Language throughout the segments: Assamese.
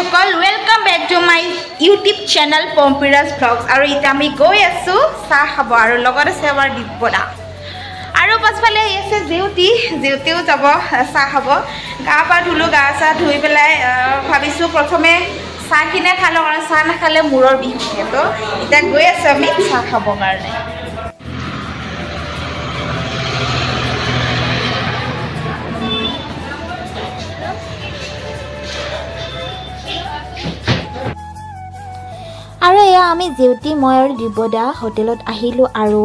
সকল welcome back to my YouTube channel Pompiraj vlogs আৰু ইটা আমি গৈ আছো চাহ খাব আৰু লগত আছে আমাৰ দিব্যদা আৰু পাছফালে আছে জেউতিও যাব চাহ খাব গা পা ধুলো গা চাহ ধুই পেলাই ভাবিছো প্ৰথমে চাহ কিনে খালো কাৰণ চাহ নাখালে মূৰৰ বিষ হয় তো ইটা গৈ আছো আমি চাহ খাব কাৰণে আৰু এয়া আমি জেউতি মই আৰু দিব্যদা হোটেলত আহিলোঁ আৰু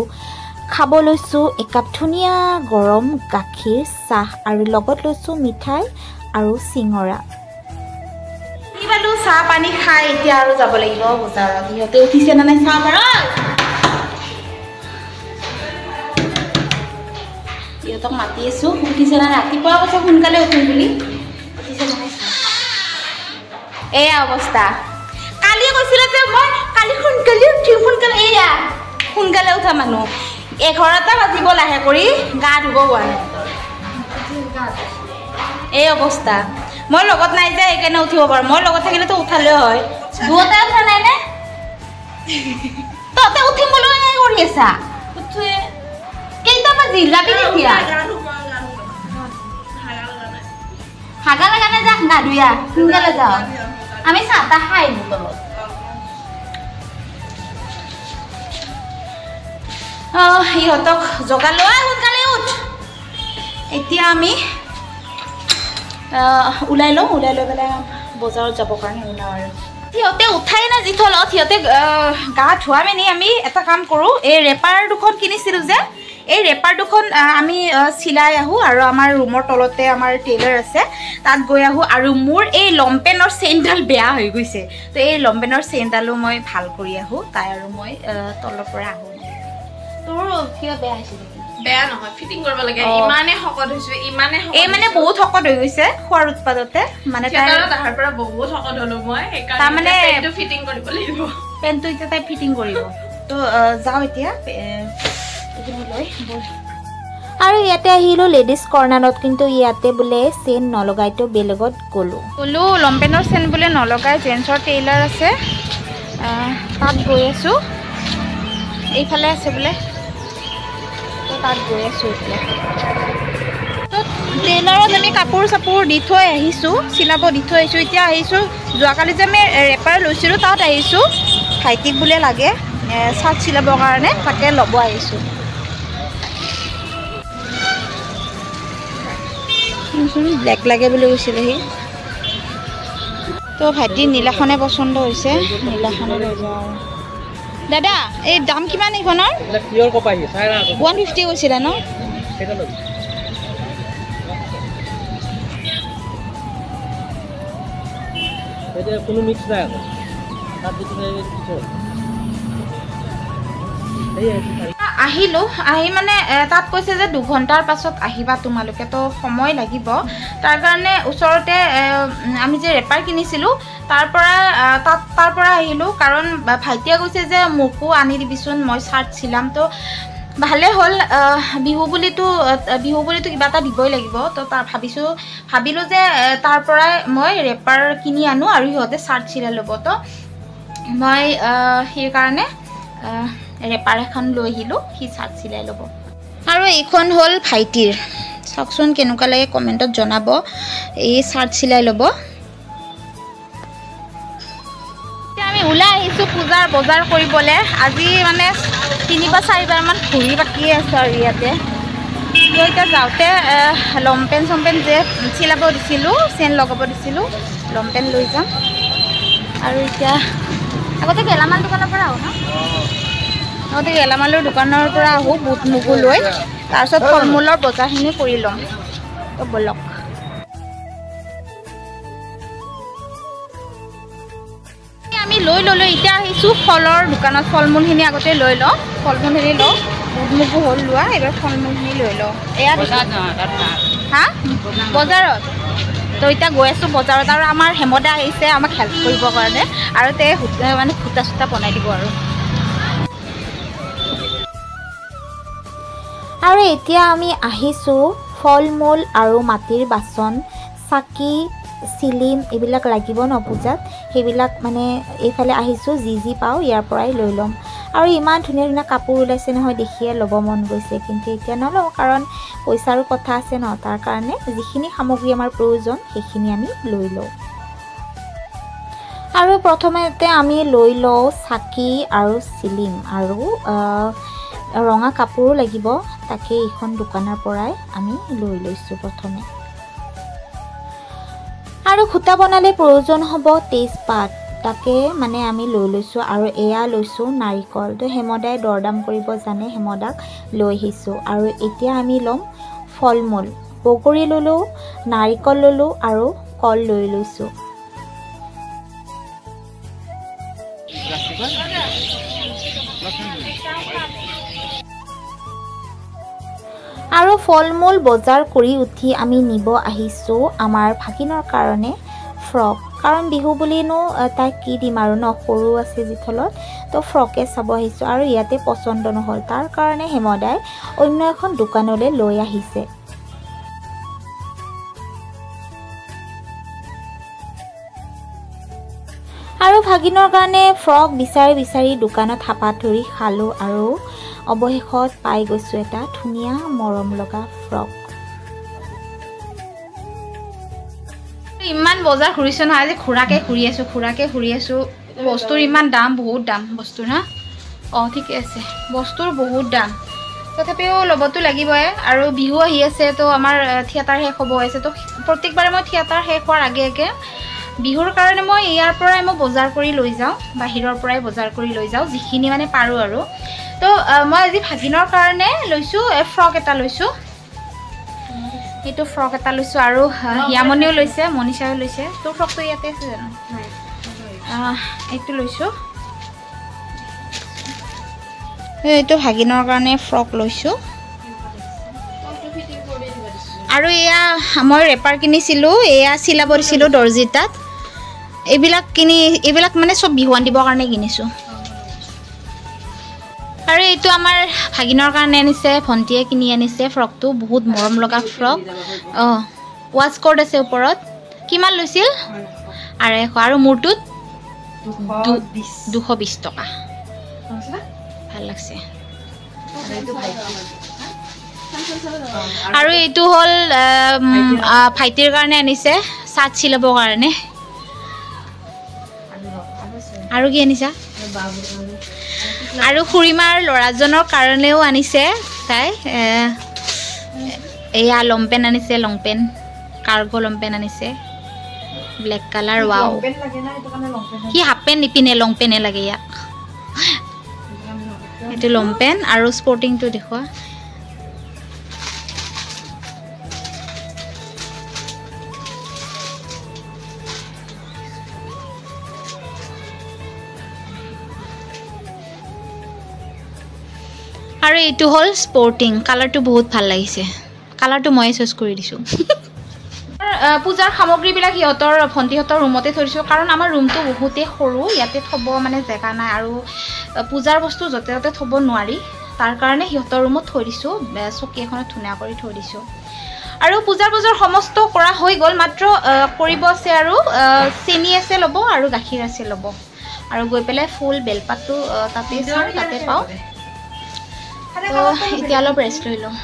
খাব লৈছোঁ একাপ ধুনীয়া গৰম গাখীৰ চাহ আৰু লগত লৈছোঁ মিঠাই আৰু চিঙৰা ইবালো চাহ পানী খাই এতিয়া আৰু যাব লাগিব বজাৰত ইহঁতে উঠিছে না নাই চাহ বাৰু ইহঁতক মাতি আছোঁ উঠিছে না ৰাতিপুৱা কৈছে সোনকালে উঠিম বুলি উঠিছে না নাই এয়া অৱস্থা কালি কৈছিলে যে মই কালি সোনকালে উঠিম সোনকালে এয়া সোনকালে উঠা মানুহ 11টা বাজিব লাহে কৰি গা ধুব হোৱা এই অৱস্থা মই লগত নাই যে এইকাৰণে উঠিব পাৰোঁ মই লগত থাকিলেতো উঠালেও হয় দুটা উঠা নাই নে তহঁতে উঠিম বুলি এই কৰি আছা উঠে কেইটা বাজিল যাবি কেতিয়া হাগা লগা নাই যা গা ধুইয়া সোনকালে যাওঁ আমি চাহ তাহ খাই আহিলোঁ তলত ইহঁতক জগালো সোনকালে উঠ এতিয়া আমি ওলাই লৈ পেলাই বজাৰত যাবৰ কাৰণে ওলাওঁ আৰু সিহঁতে উঠাই না যি থলত সিহঁতে গা ধোৱা মেলি আমি এটা কাম কৰোঁ এই ৰেপাৰ দুখন কিনিছিলোঁ যে এই ৰেপাৰ দুখন আমি চিলাই আহোঁ আৰু আমাৰ ৰুমৰ তলতে আমাৰ টেইলাৰ আছে তাত গৈ আহোঁ আৰু মোৰ এই লংপেনৰ চেইনডাল বেয়া হৈ গৈছে তো এই লংপেনৰ চেইনডালো মই ভাল কৰি আহোঁ তাই আৰু মই তলৰ পৰা আহোঁ তোৰ কিয় বেয়া হৈছে বেয়া নহয় ফিটিং কৰিব লাগে ইমানে শকত হৈছে ইমানে এই মানে বহুত শকত হৈ গৈছে খোৱাৰ উৎপাদতে মানে তাৰ পৰা বহুত শকত হলো মই তাৰ মানে পেণ্টটো ফিটিং কৰিব লাগিব পেণ্টটো এতিয়া তাই ফিটিং কৰিব তো যাওঁ এতিয়া লৈ আৰু ইয়াতে আহিলোঁ লেডিজ কৰ্ণাৰত কিন্তু ইয়াতে বোলে চেইন নলগাইতো বেলেগত গ'লো লংপেনৰ চেইন বোলে নলগাই জেন্সৰ টেইলাৰ আছে তাত গৈ আছোঁ এইফালে আছে বোলে তো তাত গৈ আছোঁ এতিয়া তো টেইলাৰত আমি কাপোৰ চাপোৰ দি থৈ আহিছোঁ চিলাব দি থৈ আহিছোঁ এতিয়া আহিছোঁ যোৱাকালি যে আমি ৰেপাৰ লৈছিলোঁ তাত আহিছোঁ ভাইটিক বোলে লাগে চাৰ্ট চিলাবৰ কাৰণে তাকে ল'ব আহিছোঁ ব্লেক লাগে বুলি কৈছিলে সি তো ভাইটিৰ নীলাখনে পচন্দ হৈছে নীলাখনে লৈ যাওঁ দাদা এই দাম কিমান এইখনৰ 150 কৈছিলে ন কোনো মিক্স নাই আহিলোঁ আহি মানে তাত কৈছে যে 2 ঘণ্টাৰ পাছত আহিবা তোমালোকে তো সময় লাগিব তাৰ কাৰণে ওচৰতে আমি যে ৰেপাৰ কিনিছিলোঁ তাৰ পৰা আহিলোঁ কাৰণ ভাইটিয়ে কৈছে যে মোকো আনি দিবিচোন মই চাৰ্ট চিলাম তো ভালে হ'ল বিহু বুলিতো কিবা এটা দিবই লাগিব তো তাৰ ভাবিলোঁ যে তাৰ পৰাই মই ৰেপাৰ কিনি আনো আৰু সিহঁতে চাৰ্ট চিলাই ল'ব তো মই সেইকাৰণে ৰেপাৰ এখন লৈ আহিলোঁ সি চাৰ্ট চিলাই ল'ব আৰু এইখন হ'ল ভাইটিৰ চাওকচোন কেনেকুৱা লাগে কমেণ্টত জনাব এই চাৰ্ট চিলাই ল'ব এতিয়া আমি ওলাই আহিছোঁ পূজাৰ বজাৰ কৰিবলৈ আজি মানে 3 বা 4 বাৰমান ঘূৰি বাকিয়ে আছোঁ আৰু ইয়াতে এতিয়া যাওঁতে লংপেন চংপেন যে চিলাব দিছিলোঁ চেইন লগাব দিছিলোঁ লংপেন লৈ যাম আৰু এতিয়া আগতে গেলামাল দোকানৰ পৰা আহোঁ ন আগতে গেলামালৰ দোকানৰ পৰা আহোঁ বুট মগু লৈ তাৰপিছত ফল মূলৰ বজাৰখিনি কৰি ল'ম তো বলক আমি লৈ ল'লোঁ এতিয়া আহিছোঁ ফলৰ দোকানত ফল মূলখিনি আগতে লৈ লওঁ ফল মূলখিনি লওঁ বুট মগু হ'ল লোৱা এইবাৰ ফল মূলখিনি লৈ লওঁ এয়া হা বজাৰত তো এতিয়া গৈ আছোঁ বজাৰত আৰু আমাৰ হেমদা আহিছে আমাক হেল্প কৰিবৰ কাৰণে আৰু তে মানে সূতা চূতা বনাই দিব আৰু এতিয়া আমি আহিছোঁ ফল মূল আৰু মাটিৰ বাচন চাকি চিলিম এইবিলাক লাগিব ন পূজাত সেইবিলাক মানে এইফালে আহিছোঁ যি পাওঁ ইয়াৰ পৰাই লৈ ল'ম আৰু ইমান ধুনীয়া ধুনীয়া কাপোৰ ওলাইছে নহয় দেখিয়ে ল'ব মন গৈছে কিন্তু এতিয়া নলওঁ কাৰণ পইচাৰো কথা আছে ন তাৰ কাৰণে যিখিনি সামগ্ৰী আমাৰ প্ৰয়োজন সেইখিনি আমি লৈ লওঁ আৰু প্ৰথমতে আমি লৈ লওঁ চাকি আৰু চিলিম আৰু ৰঙা কাপোৰো লাগিব তাকে এইখন দোকানৰ পৰাই আমি লৈ লৈছোঁ প্ৰথমে আৰু খুঁটা বনালে প্ৰয়োজন হ'ব তেজপাত তাকে মানে আমি লৈ লৈছোঁ আৰু এয়া লৈছোঁ নাৰিকল তো হেমদাই দৰদাম কৰিব জানে হেমদাক লৈ আহিছোঁ আৰু এতিয়া আমি ল'ম ফল মূল বগৰী ল'লোঁ নাৰিকল ল'লোঁ আৰু কল লৈ লৈছোঁ আৰু ফল মূল বজাৰ কৰি উঠি আমি নিব আহিছোঁ আমাৰ ভাগিনৰ কাৰণে ফ্ৰক কাৰণ বিহু বুলিনো তাক কি দিম আৰু ন সৰু আছে যিথলত তো ফ্ৰকে চাব আহিছোঁ আৰু ইয়াতে পচন্দ নহ'ল তাৰ কাৰণে হেমদাই অন্য এখন দোকানলৈ লৈ আহিছে আৰু ভাগিনৰ কাৰণে ফ্ৰক বিচাৰি দোকানত হাপা ধৰি খালোঁ আৰু অৱশেষত পাই গৈছোঁ এটা ধুনীয়া মৰম লগা ফ্ৰক ইমান বজাৰ ঘূৰিছোঁ নহয় আজি খুৰাকে ঘূৰি আছোঁ বস্তুৰ ইমান দাম বহুত দাম বস্তুৰ হা ঠিকে আছে বস্তুৰ বহুত দাম তথাপিও ল'বতো লাগিবই আৰু বিহু আহি আছে তো আমাৰ থিয়েটাৰ শেষ হ'ব আছে তো প্ৰত্যেকবাৰে মই থিয়েটাৰ শেষ হোৱাৰ আগে বিহুৰ কাৰণে মই ইয়াৰ পৰাই মই বজাৰ কৰি লৈ যাওঁ বাহিৰৰ পৰাই বজাৰ কৰি লৈ যাওঁ যিখিনি মানে পাৰোঁ আৰু তো মই আজি ভাগিনৰ কাৰণে লৈছোঁ ফ্ৰক এটা লৈছোঁ এইটো ফ্ৰক এটা লৈছোঁ আৰু হিয়ামনিও লৈছে মনিষাও লৈছে তোৰ ফ্ৰকটো ইয়াতে আছে জানো এইটো লৈছোঁ এইটো ভাগিনৰ কাৰণে ফ্ৰক লৈছোঁ আৰু এয়া মই ৰেপাৰ কিনিছিলোঁ এয়া চিলাব দিছিলোঁ দৰ্জী তাত এইবিলাক মানে চব বিহুৱান দিবৰ কাৰণে কিনিছোঁ আৰু এইটো আমাৰ ভাগিনৰ কাৰণে আনিছে ভণ্টিয়ে কিনি আনিছে ফ্ৰকটো বহুত মৰম লগা ফ্ৰক ৱাচ কোড আছে ওপৰত কিমান লৈছিল 250 আৰু মোৰটোত 220 টকা ভাল লাগছে আৰু এইটো হ'ল ভাইটিৰ কাৰণে আনিছে চাৰ্ট চিলাবৰ কাৰণে আৰু কি আনিছা আৰু খুৰীমাৰ ল'ৰাজনৰ কাৰণেও আনিছে তাই এয়া লংপেণ্ট আনিছে লংপেণ্ট কাৰ্গো লংপেণ্ট আনিছে ব্লেক কালাৰ ৱাও সি হাফ পেণ্ট নিপিনে লংপেণ্টে লাগে ইয়াক এইটো লংপেণ্ট আৰু স্পৰ্টিংটো দেখুৱা আৰু এইটো হ'ল স্পৰ্টিং কালাৰটো বহুত ভাল লাগিছে কালাৰটো ময়ে চইচ কৰি দিছোঁ পূজাৰ সামগ্ৰীবিলাক সিহঁতৰ ভণ্টিহঁতৰ ৰুমতে থৈ দিছোঁ কাৰণ আমাৰ ৰুমটো বহুতেই সৰু ইয়াতে থ'ব মানে জেগা নাই আৰু পূজাৰ বস্তু য'তে ত'তে থ'ব নোৱাৰি তাৰ কাৰণে সিহঁতৰ ৰুমত থৈ দিছোঁ চকী এখনত ধুনীয়া কৰি থৈ দিছোঁ আৰু পূজাৰ বজাৰ সমস্ত কৰা হৈ গ'ল মাত্ৰ কৰিব আছে আৰু চেনি আছে ল'ব আৰু গাখীৰ আছে ল'ব আৰু গৈ পেলাই ফুল বেলপাতটো তাতে চাওঁ তাতে পাওঁ তো এতিয়া অলপ ৰেষ্ট লৈ লওঁ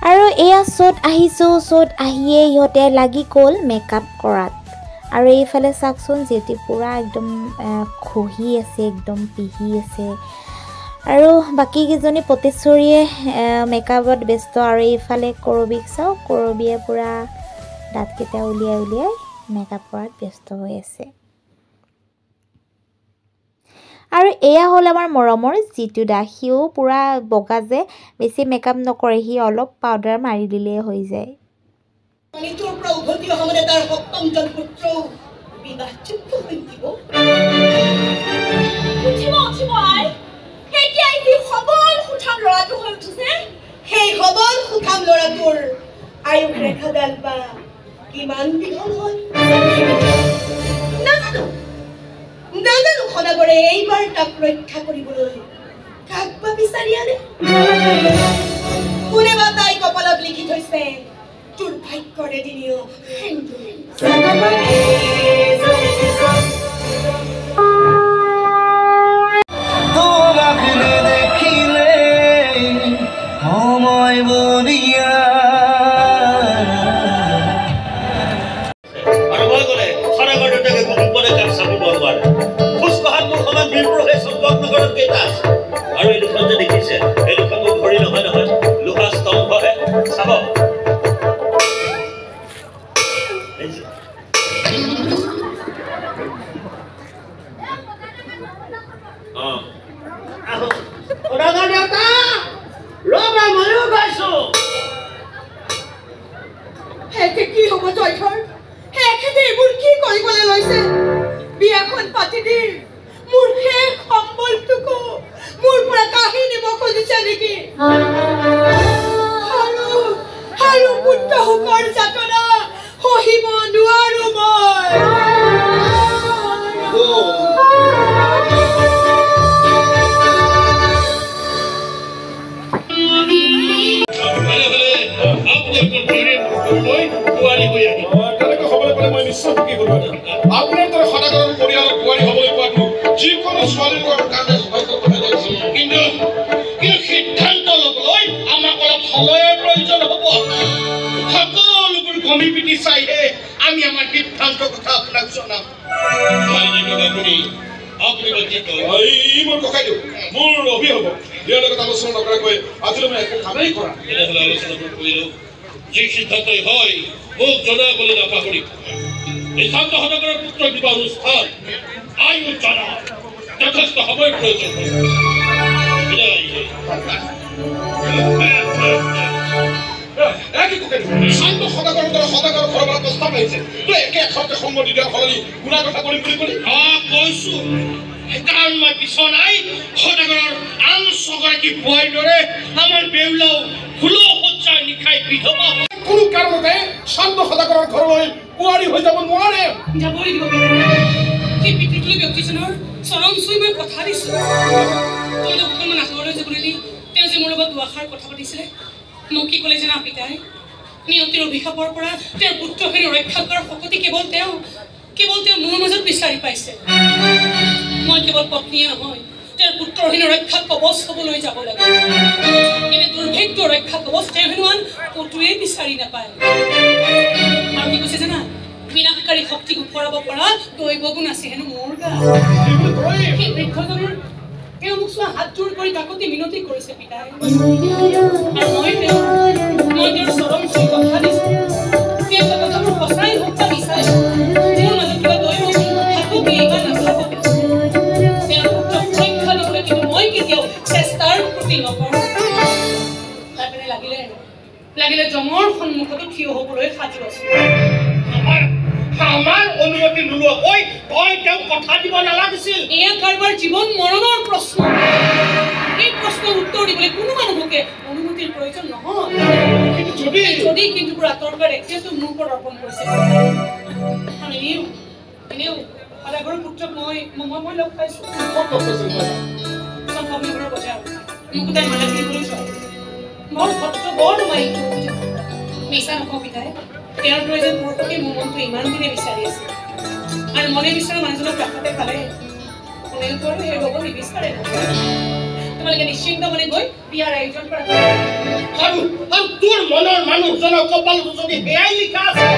আৰু এয়া চ'ত আহিছোঁ চ'ত আহিয়ে ইহঁতে লাগি গ'ল মেকআপ কৰাত আৰু এইফালে চাওকচোন যিহেতু পূৰা একদম খহি আছে একদম পিহি আছে আৰু বাকীকেইজনী পতেশ্বৰীয়ে মেকআপত ব্যস্ত আৰু এইফালে কৰবীক চাওক কৰবীয়ে পূৰা দাঁতকেইটা উলিয়াই মেকআপ কৰাত ব্যস্ত হৈ আছে আৰু এয়া হ'ল আমাৰ মৰমৰ জিতু দা সিও পূৰা বগা যে বেছি মেকআপ নকৰে সি অলপ পাউডাৰ মাৰি দিলেই হৈ যায় নাজানো সদাগৰে এইবাৰ তাক ৰক্ষা কৰিবলৈ কাক বা বিচাৰি আনে কোনে বা তাই কপালত লিখি থৈছে তোৰ ভাগ্যৰে দিনিও সেন্দুৰ কি হ'ব জয়ধৰ এখেতে এইবোৰ কি কৰিবলৈ লৈছে বিয়াখন পাতি দি মোৰ শেষ সম্বলটোকো মোৰ পৰা কাঢ়ি নিব খুজিছে নেকি আৰু পুত্ৰহুকৰ যাতনা সহিব নোৱাৰো আপোনাৰ দৰে সদাগৰৰ পৰিয়ালৰ বোৱাৰী হ'বলৈ পোৱাটো যিকোনো ছোৱালীৰ কাৰণে কিন্তু সিদ্ধান্ত ল'বলৈ আমাক অলপ সময়ৰ প্ৰয়োজন হ'ব সকলোবোৰ ঘমি পিটি চাইহে আমি আমাৰ সিদ্ধান্ত কথা আপোনাক জনাম মোৰ ককাইদেউ মোৰ অভিভাৱক ইয়াৰ লগত আলোচনা নকৰাকৈ আজিলৈ মই একো কামেই কৰা তেনেহ'লে আলোচনাবোৰ কৰিলোঁ যি সিদ্ধান্তই হয় মোক জনাবলৈ নাপাহৰি এই শান্ত সদাগৰৰ পুত্ৰ বিবাহ অনুষ্ঠান আয়ু জানা যথেষ্ট সময়ৰ প্ৰয়োজন শান্ত সদাগৰৰ দৰে সদাগৰৰ ঘৰৰ পৰা প্ৰস্তাৱ আহিছে তই একে এসপ্তাহ সন্মতি দিয়াৰ সলনি গুণা কথা কৰিম বুলি ক'লি কৈছো কাৰণ মই বিচনাই সদাগৰৰ আন ছগৰাকী বোৱাৰীৰ দৰে আমাৰ বেউলাও ফুলো সজ্জাৰ নিশাই বিধৱা কোনো কাৰণতে শান্ত সদাগৰৰ ঘৰলৈ বোৱাৰী হৈ যাব নোৱাৰে যাবই দিব সেই পিতৃতুল্য ব্যক্তিজনৰ চৰণ চুই মই কথা দিছো তই অকণমান আঁতৰলৈ যাবলৈ দি তেওঁ যে মোৰ লগত দুআষাৰ কথা পাতিছিলে মোক কি ক'লে জানা পিতাই নিয়তিৰ অভিশাপৰ পৰা তেওঁৰ পুত্ৰখিনি ৰক্ষা কৰাৰ শক্তি কেৱল তেওঁ মোৰ মাজত বিচাৰি পাইছে মই কেৱল পত্নীয়ে নহয় তেওঁৰ পুত্ৰহীন ৰক্ষা কবচ হ'বলৈ যাব লাগে এনে দুৰ্ভাগ্য ৰক্ষা কবচ তেওঁ হেনো আন ক'তোৱে বিচাৰি নাপায় আৰু কি কৈছে জানা বিনাশকাৰী শক্তিক ওপৰাব পৰা দৈৱ গুণ আছে হেনো মোৰ গাত সেই বৃক্ষজনৰ তেওঁ মোক চোৱা হাত জোৰ কৰি কাকতি মিনতি কৰিছে পিতাই আৰু মই তেওঁৰ চৰণ চুই কথা দিছো তেওঁ কথাবোৰ সঁচাই হওক বা মিছাই মোৰ মাজত কিবা দৈৱ থাকক বা নাথাকক তেওঁৰ পুত্ৰক ৰক্ষা দিবলৈ কিন্তু মই কেতিয়াও চেষ্টাৰ প্ৰতি নকৰোঁ তাৰ কাৰণে লাগিলে জমৰ সন্মুখতো থিয় হ'বলৈ সাজু আছো আমাৰ অনুমতি নোলোৱাকৈ তই তেওঁক কথা দিব নালাগিছিল এয়া কাৰোবাৰ জীৱন মৰণৰ প্ৰশ্ন এই প্ৰশ্নৰ উত্তৰ দিবলৈ কোনো মানুহকে অনুমতিৰ প্ৰয়োজন নহয় যদি কিন্তু পুৰা আঁতৰকাৰ এতিয়াতো মোৰ ওপৰত অৰ্পণ কৰিছে এনেও সদাগৰৰ পুত্ৰক মই লগ পাইছো সম্ভৱনগৰৰ বজাৰ মোক তাই মানা কৰিবলৈ যোৱা বৰ ভদ্ৰ বৰ মাইকী মিছা নকওঁ পিতাই তেওঁৰ দৰে যেন মোৰ প্ৰতি মোৰ মনটো ইমান দিনে বিচাৰি আছে আৰু মনে বিচৰা মানুহজনক কাষতে পালে কোনেও তোৰ হেৰুৱাব নিবিচাৰে তোমালোকে নিশ্চিন্ত মনে গৈ বিয়াৰ আয়োজন কৰা আৰু তোৰ মনৰ মানুহজনৰ কপালত যদি বেয়াই লিখা আছে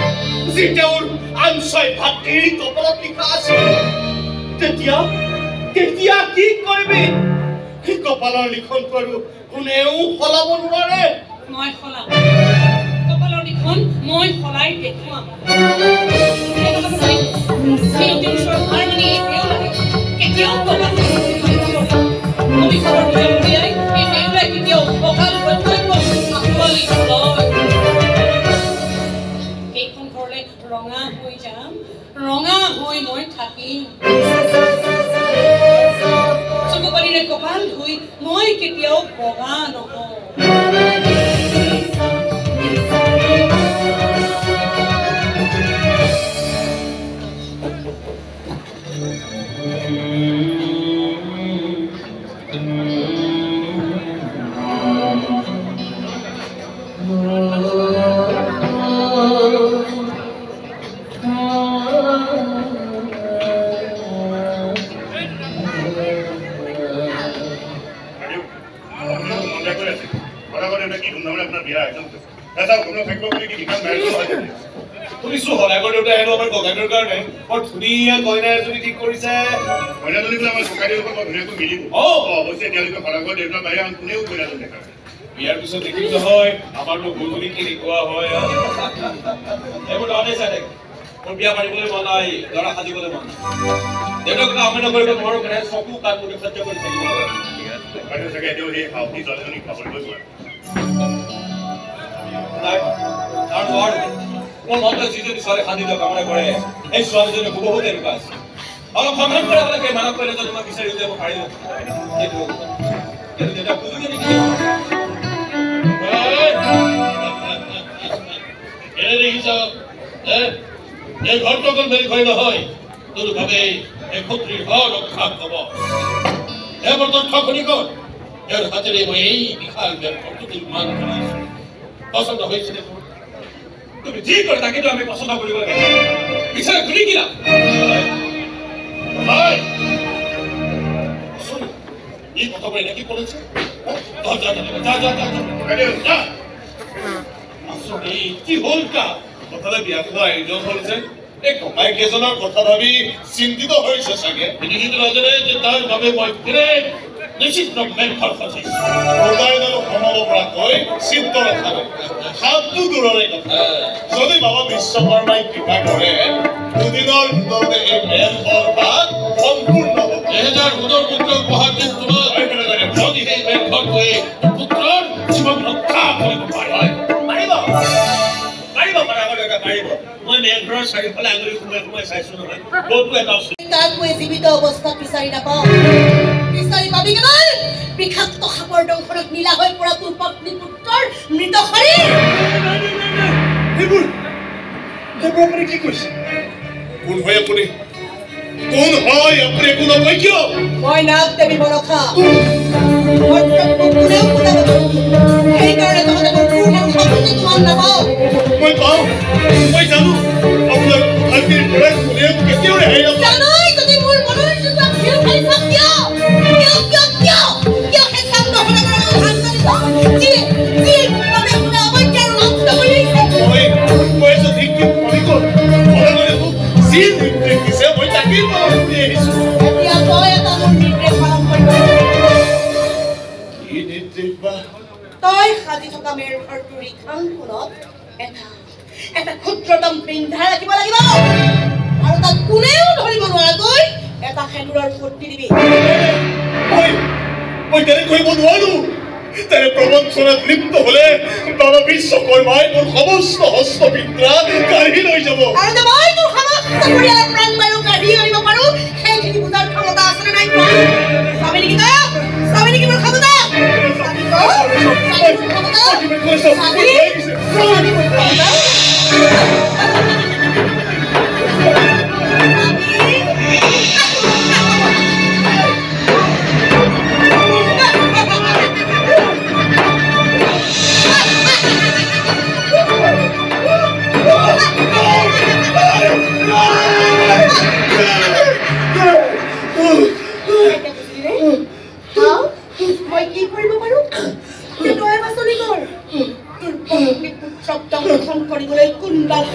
যি তেওঁৰ আনছয় ভাতৃৰ কপালত লিখা আছে তেতিয়া কি কৰিবি সেই কপালৰ লিখন কৰো কোনেও সলাব নোৱাৰে মই সলাম কপালৰ লিখন মই সলাই দেখুৱাম কেতিয়াও এইখন ঘৰলৈ ৰঙা হৈ যাম ৰঙা হৈ মই থাকিম চকু পানীৰে কপাল ধুই মই কেতিয়াও বগা নহওঁ বিয়া একদম এটা কোনো থাকিব বুলি কি বিকাশ নাই শুনিছো হলাগৰ দেউতা হেনো আমাৰ ককাইদেউৰ কাৰণে বৰ ধুনীয়া কইনা এজনী ঠিক কৰিছে কইনাজনী বোলে আমাৰ ককাইদেউৰ লগত ধুনীয়াকৈ মিলিব অৱশ্যে এতিয়ালৈকে হলাগৰ দেউতাৰ বাহিৰে আন কোনেও কইনাজনী দেখা নাই বিয়াৰ পিছত দেখিম নহয় আমাৰতো গধূলি কেনেকুৱা হয় এইবোৰ তহঁতে চাই থাক মোৰ বিয়া পাতিবলৈ মন নাই ল'ৰা সাজিবলৈ মন দেউতাক কামে নকৰিব নোৱাৰো কাৰণে চকু কাণ মুদি সহ্য কৰি থাকিব বাইদেউ চাগে এতিয়াও সেই সাহসী ছোৱালীজনীক পাবলৈ নোৱাৰে মোৰ মনটো যিজনী ছোৱালী সাজি দিয়ক কামনা কৰে এই ছোৱালীজনী বহুত এনেকুৱা আছে অলপ সন্ধান কৰে আপোনালোকে মানৱ কৰিলে যদি মই বিচাৰি উলিয়াব পাৰিলো কিন্তু দেউতা বুজিছে নেকি এনে দেখিছ এই ঘৰটো অকল মেৰি ঘৰ নহয় তোৰ ভাবে এই ক্ষত্ৰিৰ ঘৰ ৰক্ষা হব এবাৰ তোৰ ঠকনি কৰ এৰ হাতেৰে মই এই বিশাল ঘৰটো নিৰ্মাণ কৰিছো পছন্দ হৈছিলে তোৰ তুমি ঠিক করে তাকে তো আমি পছন্দ করিব লাগে বিচারে ঘুরি কিনা ভাই এই কথা বলে নাকি বলেছে যা আসলে কি হলটা কথাটা বিয়া খোৱা আয়োজন হল যে এই ককাই কেইজনৰ কথা ভাবি চিন্তিত হৈছে চাগে কিন্তু নাজানে যে তাৰ বাবে মই বিৰাট নিশ্চিত মেল ঘৰ সাজিছো হৃদয়ডালো কমাব পৰাকৈ চিন্ত ৰখা নাই হাতটো দূৰৰে কথা যদি বাবা বিশ্বকৰ্মাই কৃপা কৰে দুদিনৰ ভিতৰতে এই মেল ঘৰ ভাগ সম্পূৰ্ণ হ'ব 2014 পুত্ৰ উপহাৰ দিম তোমাক যদি সেই মেল ঘৰটোৱে পুত্ৰৰ জীৱন ৰক্ষা কৰিব পাৰে পাৰিব মই মেল ঘৰৰ চাৰিওফালে আঙুলি সোমাই চাইছো নহয় ক'তো এটা তাকৈ জীৱিত অৱস্থাত বিচাৰি নাপাওঁ বিচাৰি পাবি কেৱল বিষাক্ত সাপৰ দংশনত নীলা হৈ পৰা তোৰ পত্নী পুত্ৰৰ মৃত শৰীৰ এইবোৰ আপুনি কি কৈছে কোন হয় আপুনি একো নকয় কিয় মই নাগ দেৱী মনসা সেইকাৰণে তহঁতে মোৰ পূৰ্ণ শক্তি তোমাক নাপাওঁ মই পাওঁ মই জানো আপোনাৰ ভালকৈ পৰা কোনেও কেতিয়াও ৰেহাই নাপায় জানই যদি মোৰ মনৰ জোতা ফিৰ খাইছা কিয় সেই শান্ত হ'লে বাবে কোনে অবৈজ্ঞ আৰু নষ্ট কৰি আহিছে মই যদি কি কৰিব ভগৱানে মোক যি নিৰ্দেশ দিছে মই তাকেই পালন কৰি আহিছো এতিয়া তই এটা মোৰ নিৰ্দেশ পালন কৰিব কি নিৰ্দেশ বা তই সাজি থকা মেৰ ঘৰটোৰ ইখন কোণত এটা ক্ষুদ্ৰতম পিন্ধা ৰাখিব লাগিব আৰু তাক কোনেও ধৰিব নোৱাৰাকৈ এটা সেন্দুৰৰ ফুটি দিবি মই তেনে কৰিব নোৱাৰো তেনে প্ৰবঞ্চনাত লিপ্ত হলে বাবা বিশ্বকৰ্মাই মোৰ সমস্ত হস্তবিদ্যা কাঢ়ি লৈ যাব আৰু যে মই তোৰ সমস্ত পৰিয়ালৰ প্ৰাণ বায়ু কাঢ়ি আনিব পাৰো সেইখিনি বুজাৰ ক্ষমতা আছে নাই চাবি নেকি মোৰ ক্ষমতা মই কি কৰিব পাৰো তই বাছনি কৰ তোৰ দংশন কৰিবলৈ কোনডাল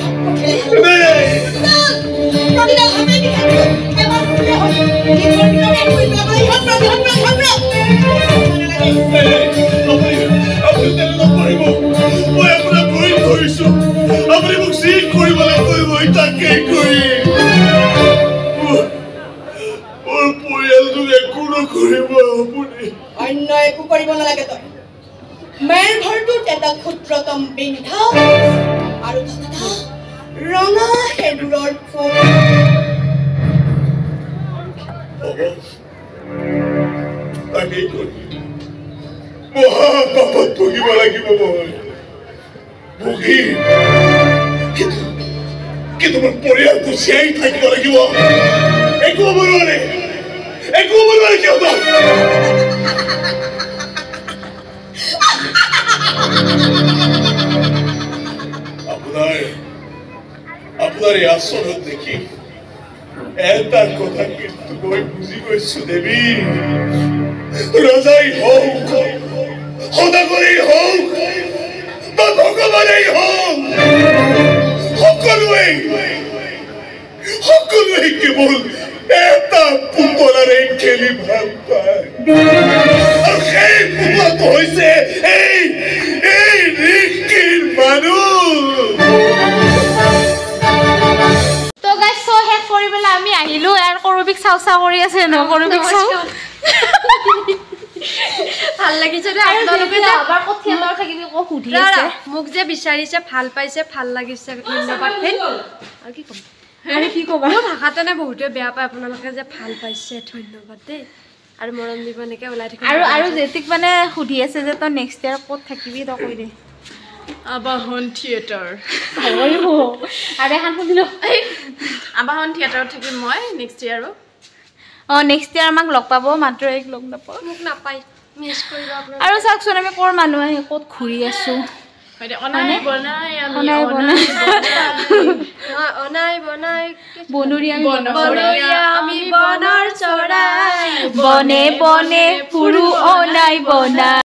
আপুনি মোক যি কৰিব লাগিব মই তাকেই কৰিম মোৰ পৰিয়ালটোক একো নকৰিব আপুনি অন্য একো কৰিব নালাগে তই মেৰ ঘৰটোত এটা ক্ষুদ্ৰতম বিন্ধা আৰু ৰঙা সেন্দুৰৰ ফুল তাকেই কৰিম মহাপাপত ভুগিব লাগিব মই ভুগিম কিন্তু মোৰ পৰিয়ালটো জীয়াই থাকিব লাগিব একো হ'ব নোৱাৰে কিয় আপোনাৰ এই আচৰণ দেখি এটা কথা কিন্তু মই বুজি গৈছো দেৱী ৰজাই হওক সদাগৰেই হওক ভগৱানেই হওক সকলোৱে কেৱল এটা পুতলাৰে খেলি ভাল পায় আৰু সেই পুতলাটো হৈছে এই ৰিক্কিৰ মানুহ তো গাইজ চ' শেষ কৰিবলৈ আমি আহিলোঁ ইয়াৰ কৰবিক চাও কৰি আছে ন কৰবিক চাও ভাল লাগিছে দে আপোনালোকে আবাৰ ক'ত থিয়েটাৰ থাকিবি ক'ত সুধি আছে মোক যে বিচাৰিছে ভাল পাইছে ভাল লাগিছে ধন্যবাদ আৰু কি ক'ম আৰু কি ক'বা মোৰ ভাষাতে নে বহুতে বেয়া পায় আপোনালোকে যে ভাল পাইছে ধন্যবাদ দেই আৰু মৰম দিব এনেকৈ ওলাই থাকিব আৰু জেতিক মানে সুধি আছে যে তই নেক্সট ইয়াৰ ক'ত থাকিবি তই কৈ দে আবাহন থিয়েটাৰ আৰু এখন সুধিলোঁ আবাহন থিয়েটাৰত থাকিম মই নেক্সট ইয়াৰো নেক্সট ইয়াৰ আমাক লগ পাব মাত্ৰ এক লগ নাপাওঁ মোক নাপায় মিছ কৰিব আপোনালোকে আৰু চাওকচোন আমি ক'ৰ মানুহ আহি ক'ত ঘূৰি আছোঁ অনাই বনাই আমি বনৰ চৰাই বনে বনে ফুৰো অনাই বনাই